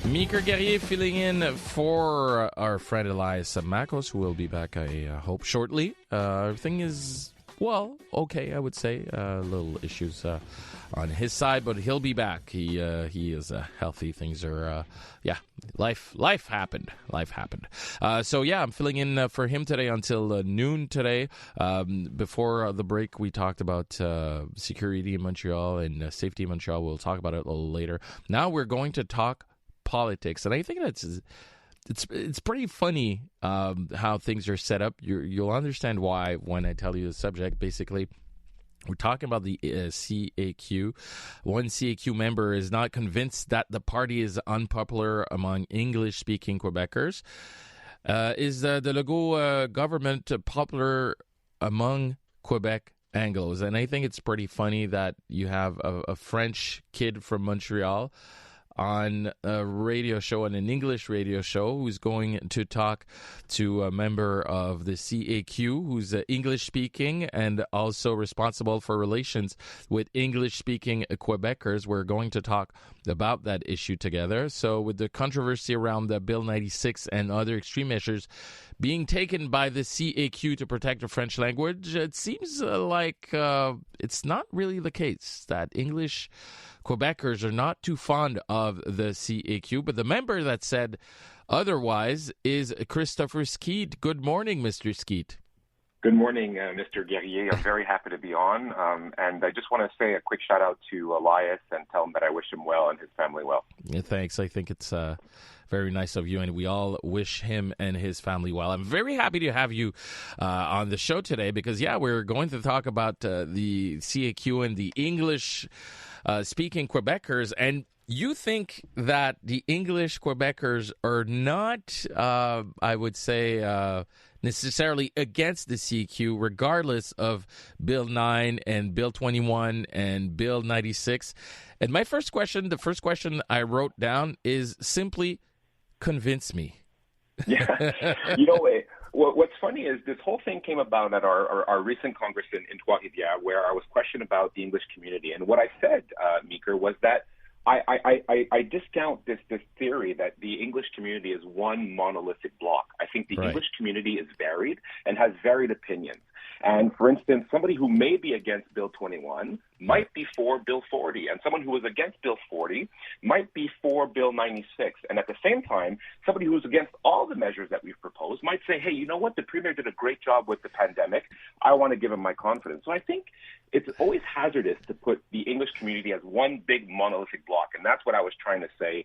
Meeker Guerrier filling in for our friend Elias Makos, who will be back, I hope, shortly. Everything is, well, okay, I would say. Little issues on his side, but he'll be back. He is healthy. Things are, life happened. Life happened. I'm filling in for him today until noon today. Before the break, we talked about security in Montreal and safety in Montreal. We'll talk about it a little later. Now we're going to talk politics, and I think it's pretty funny how things are set up. You'll understand why when I tell you the subject. Basically, we're talking about the CAQ. One CAQ member is not convinced that the party is unpopular among English-speaking Quebecers. Is the Legault government popular among Quebec Anglos? And I think it's pretty funny that you have a French kid from Montreal on a radio show, on an English radio show, who's going to talk to a member of the CAQ who's English-speaking and also responsible for relations with English-speaking Quebecers. We're going to talk about that issue together. So with the controversy around the Bill 96 and other extreme measures being taken by the CAQ to protect the French language, it seems like it's not really the case, that English Quebecers are not too fond of the CAQ, but the member that said otherwise is Christopher Skeete. Good morning, Mr. Skeete. Good morning, Mr. Guerrier. I'm very happy to be on, and I just want to say a quick shout-out to Elias and tell him that I wish him well and his family well. Yeah, thanks. I think it's very nice of you, and we all wish him and his family well. I'm very happy to have you on the show today because, we're going to talk about the CAQ and the English-speaking Quebecers, and you think that the English Quebecers are not, I would say, necessarily against the CAQ, regardless of Bill 9 and Bill 21 and Bill 96. And my first question, the first question I wrote down is simply, convince me. Yeah. What's funny is this whole thing came about at our recent Congress in Trois-Rivières, where I was questioned about the English community. And what I said, Meeker, was that I discount this theory that the English community is one monolithic block. I think the English community is varied and has varied opinions. And for instance, somebody who may be against Bill 21 might be for Bill 40, and someone who is against Bill 40 might be for Bill 96. And at the same time, somebody who's against all the measures that we've proposed might say, hey, you know what, the Premier did a great job with the pandemic. I want to give him my confidence. So I think it's always hazardous to put the English community as one big monolithic block, and that's what I was trying to say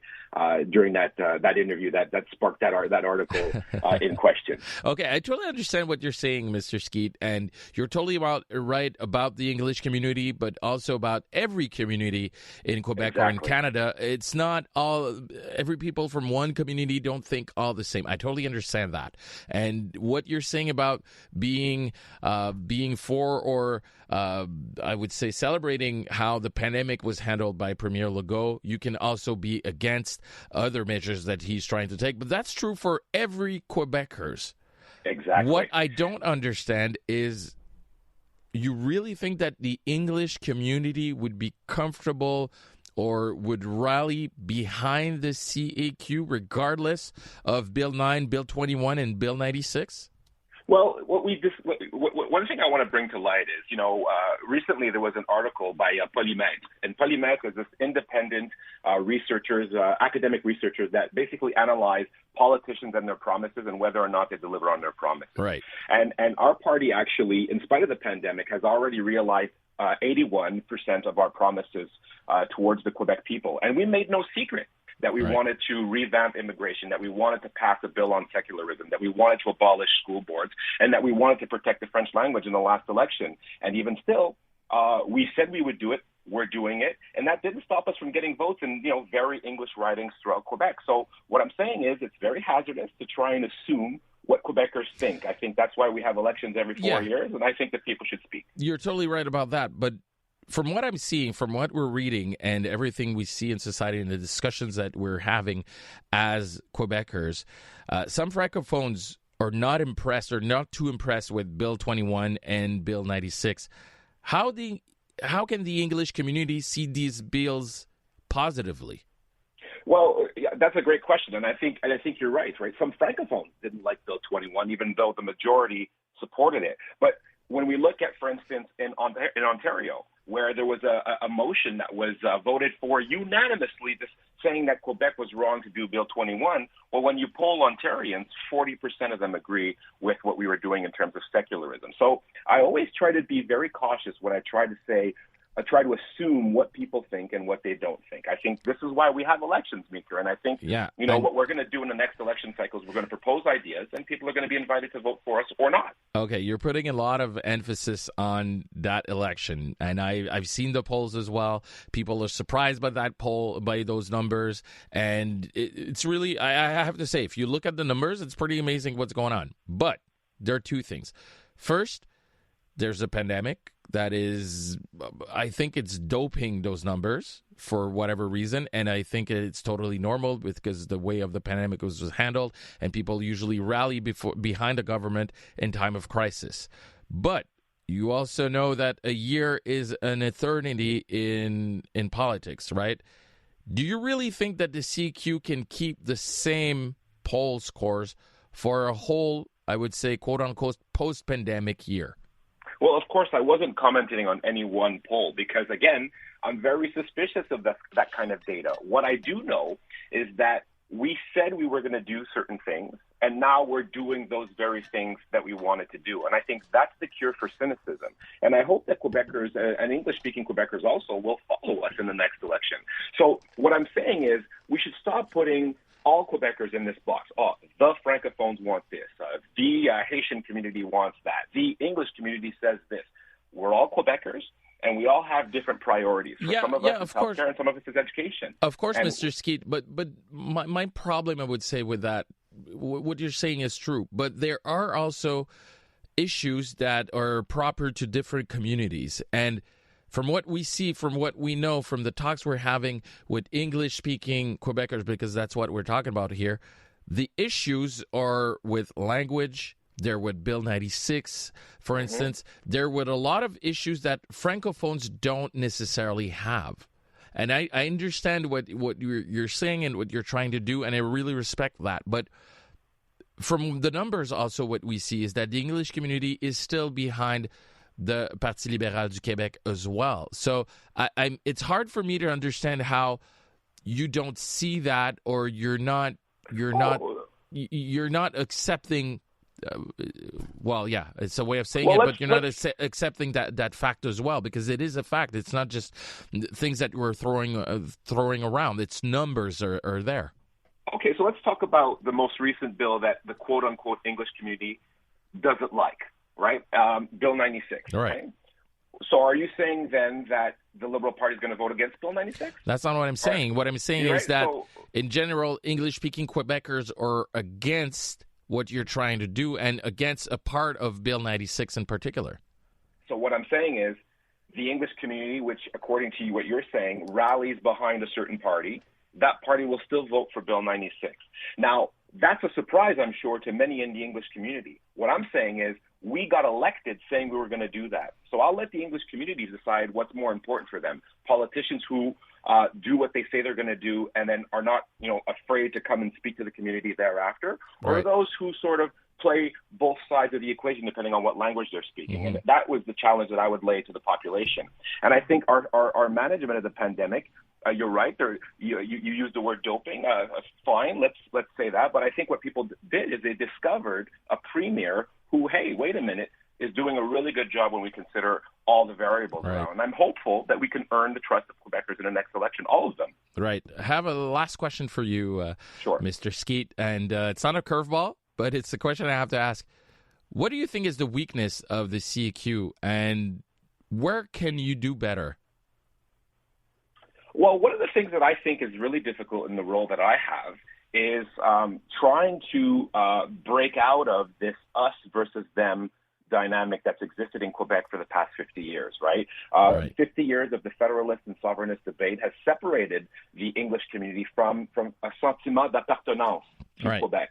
during that interview that sparked that article in question. Okay, I totally understand what you're saying, Mr. Skeete, and you're totally right about the English community, but also about every community in Quebec or in Canada. It's not every people from one community don't think all the same. I totally understand that. And what you're saying about being for or I would say celebrating how the pandemic was handled by Premier Legault, you can also be against other measures that he's trying to take. But that's true for every Quebecers. Exactly. What I don't understand is, you really think that the English community would be comfortable or would rally behind the CAQ regardless of Bill 9, Bill 21, and Bill 96? Well, one thing I want to bring to light is, recently there was an article by Polymètre, and Polymètre is this independent researchers, academic researchers that basically analyze politicians and their promises and whether or not they deliver on their promises. Right. And our party actually, in spite of the pandemic, has already realized 81% of our promises towards the Quebec people. And we made no secret that we wanted to revamp immigration, that we wanted to pass a bill on secularism, that we wanted to abolish school boards, and that we wanted to protect the French language in the last election. And even still, we said we would do it. We're doing it. And that didn't stop us from getting votes in, very English ridings throughout Quebec. So what I'm saying is it's very hazardous to try and assume what Quebecers think. I think that's why we have elections every 4 years, and I think that people should speak. You're totally right about that. But from what I'm seeing, from what we're reading, and everything we see in society and the discussions that we're having as Quebecers, some francophones are not impressed or not too impressed with Bill 21 and Bill 96. How can the English community see these bills positively? Well, yeah, that's a great question, and I think you're right. Right, some francophones didn't like Bill 21, even though the majority supported it. But when we look at, for instance, in Ontario, where there was a motion that was voted for unanimously, just saying that Quebec was wrong to do Bill 21. Well, when you poll Ontarians, 40% of them agree with what we were doing in terms of secularism. So I always try to be very cautious when I try to say. I try to assume what people think and what they don't think. I think this is why we have elections, Meeker. And I think, what we're going to do in the next election cycle is we're going to propose ideas, and people are going to be invited to vote for us or not. Okay, you're putting a lot of emphasis on that election, and I've seen the polls as well. People are surprised by that poll, by those numbers, and it's really, I have to say, if you look at the numbers, it's pretty amazing what's going on. But there are two things. First, there's a pandemic that is, I think it's doping those numbers for whatever reason, and I think it's totally normal because the way of the pandemic was handled, and people usually rally behind the government in time of crisis. But you also know that a year is an eternity in politics, right? Do you really think that the CQ can keep the same poll scores for a whole, I would say, quote-unquote, post-pandemic year? Well, of course, I wasn't commenting on any one poll because, again, I'm very suspicious of that kind of data. What I do know is that we said we were going to do certain things, and now we're doing those very things that we wanted to do. And I think that's the cure for cynicism. And I hope that Quebecers and English-speaking Quebecers also will follow us in the next election. So what I'm saying is we should stop putting all Quebecers in this box. Oh, the Francophones want this. The Haitian community wants that. The English community says this. We're all Quebecers, and we all have different priorities. For some of us, it's healthcare, and some of us is education. Of course, Mr. Skeete, but my problem, I would say, with that, what you're saying is true, but there are also issues that are proper to different communities, and from what we see, from what we know, from the talks we're having with English-speaking Quebecers, because that's what we're talking about here, the issues are with language. They're with Bill 96, for instance. They're with a lot of issues that Francophones don't necessarily have. And I understand what you're saying and what you're trying to do, and I really respect that. But from the numbers also, what we see is that the English community is still behind the Parti libéral du Québec as well. So it's hard for me to understand how you don't see that, or you're not accepting. It's a way of saying it, but you're not accepting that fact as well, because it is a fact. It's not just things that we're throwing around. It's numbers are there. Okay, so let's talk about the most recent bill that the quote-unquote English community doesn't like. Right? Bill 96. Right. So are you saying then that the Liberal Party is going to vote against Bill 96? That's not what I'm saying. Right. What I'm saying is that, in general, English-speaking Quebecers are against what you're trying to do and against a part of Bill 96 in particular. So what I'm saying is the English community, which, according to what you're saying, rallies behind a certain party, that party will still vote for Bill 96. Now, that's a surprise, I'm sure, to many in the English community. What I'm saying is we got elected saying we were going to do that. So I'll let the English community decide what's more important for them. Politicians who do what they say they're going to do and then are not, afraid to come and speak to the community thereafter, or those who sort of play both sides of the equation depending on what language they're speaking. And that was the challenge that I would lay to the population. And I think our management of the pandemic, you're right. You used the word doping. Fine, let's say that. But I think what people did is they discovered a premier who, hey, wait a minute, is doing a really good job when we consider all the variables around. And I'm hopeful that we can earn the trust of Quebecers in the next election, all of them. Right. I have a last question for you, sure, Mr. Skeete. And it's not a curveball, but it's a question I have to ask. What do you think is the weakness of the CAQ, and where can you do better? Well, one of the things that I think is really difficult in the role that I have is trying to break out of this us versus them dynamic that's existed in Quebec for the past 50 years, right? 50 years of the federalist and sovereignist debate has separated the English community from a sentiment d'appartenance to Quebec.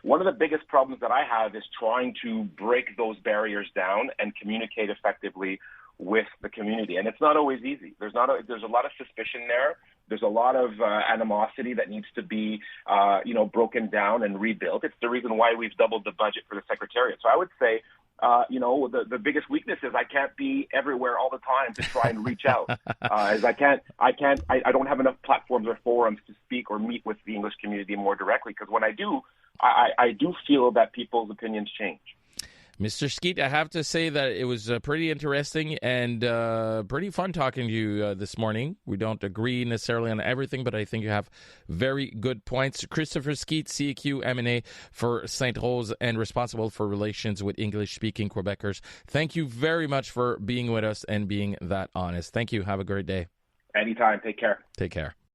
One of the biggest problems that I have is trying to break those barriers down and communicate effectively with the community. And it's not always easy. There's a lot of suspicion there, There's a lot of animosity that needs to be, broken down and rebuilt. It's the reason why we've doubled the budget for the Secretariat. So I would say, the biggest weakness is I can't be everywhere all the time to try and reach out. As I don't have enough platforms or forums to speak or meet with the English community more directly. Because when I do, I do feel that people's opinions change. Mr. Skeete, I have to say that it was pretty interesting and pretty fun talking to you this morning. We don't agree necessarily on everything, but I think you have very good points. Christopher Skeete, CAQ MNA for Sainte-Rose and responsible for relations with English-speaking Quebecers. Thank you very much for being with us and being that honest. Thank you. Have a great day. Anytime. Take care. Take care.